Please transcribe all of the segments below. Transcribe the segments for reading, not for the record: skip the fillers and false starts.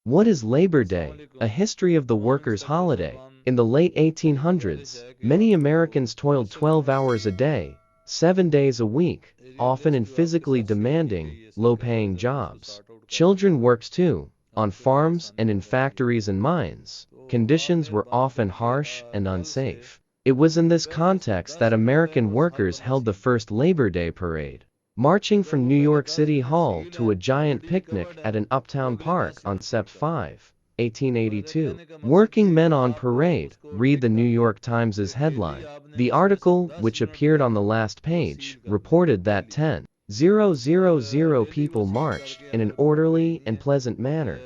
What is Labor Day? A history of the workers' holiday. In the late 1800s, many Americans toiled 12 hours a day, 7 days a week, often in physically demanding, low-paying jobs. Children worked too, on farms and in factories and mines. Conditions were often harsh and unsafe. It was in this context that American workers held the first Labor Day parade, marching from New York City Hall to a giant picnic at an uptown park on Sept. 5, 1882. Working men on parade, read the New York Times' headline. The article, which appeared on the last page, reported that 10,000 people marched in an orderly and pleasant manner.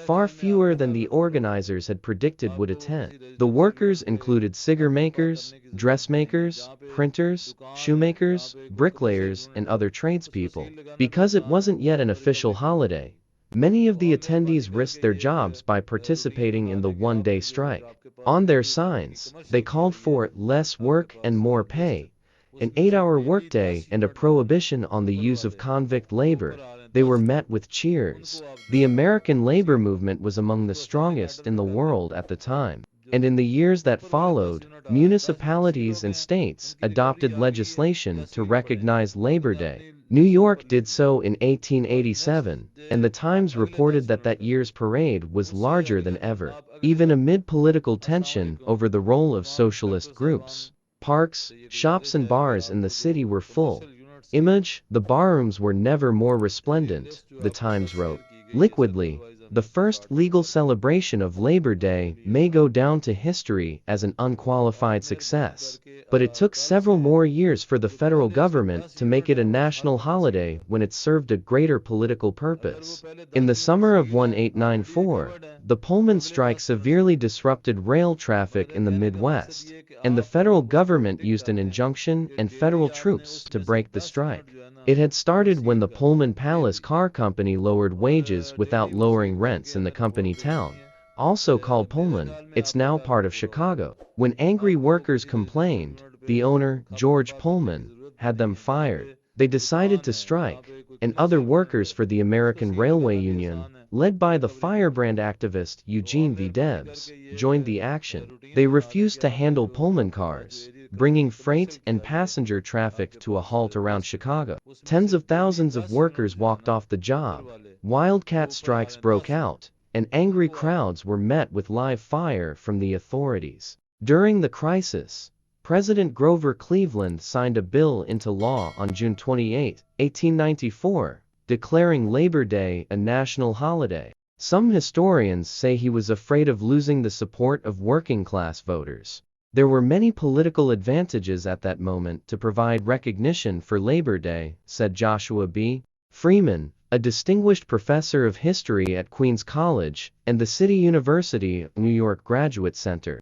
Far fewer than the organizers had predicted would attend. The workers included cigar makers, dressmakers, printers, shoemakers, bricklayers, and other tradespeople. Because it wasn't yet an official holiday, many of the attendees risked their jobs by participating in the one-day strike. On their signs, they called for less work and more pay, an 8-hour workday, and a prohibition on the use of convict labor. They were met with cheers. The American labor movement was among the strongest in the world at the time, and in the years that followed, municipalities and states adopted legislation to recognize Labor Day. New York did so in 1887, and the Times reported that that year's parade was larger than ever, even amid political tension over the role of socialist groups. Parks, shops and bars in the city were full. The barrooms were never more resplendent, the Times wrote. Liquidly, the first legal celebration of Labor Day may go down to history as an unqualified success, but it took several more years for the federal government to make it a national holiday when it served a greater political purpose. In the summer of 1894, the Pullman strike severely disrupted rail traffic in the Midwest, and the federal government used an injunction and federal troops to break the strike. It had started when the Pullman Palace Car Company lowered wages without lowering rents in the company town, also called Pullman. It's now part of Chicago. When angry workers complained, the owner, George Pullman, had them fired. They decided to strike, and other workers for the American Railway Union, led by the firebrand activist Eugene V. Debs, joined the action. They refused to handle Pullman cars, bringing freight and passenger traffic to a halt around Chicago. Tens of thousands of workers walked off the job. Wildcat strikes broke out, and angry crowds were met with live fire from the authorities. During the crisis, President Grover Cleveland signed a bill into law on June 28, 1894, declaring Labor Day a national holiday. Some historians say he was afraid of losing the support of working-class voters. There were many political advantages at that moment to provide recognition for Labor Day, said Joshua B. Freeman, a distinguished professor of history at Queens College and the City University of New York Graduate Center.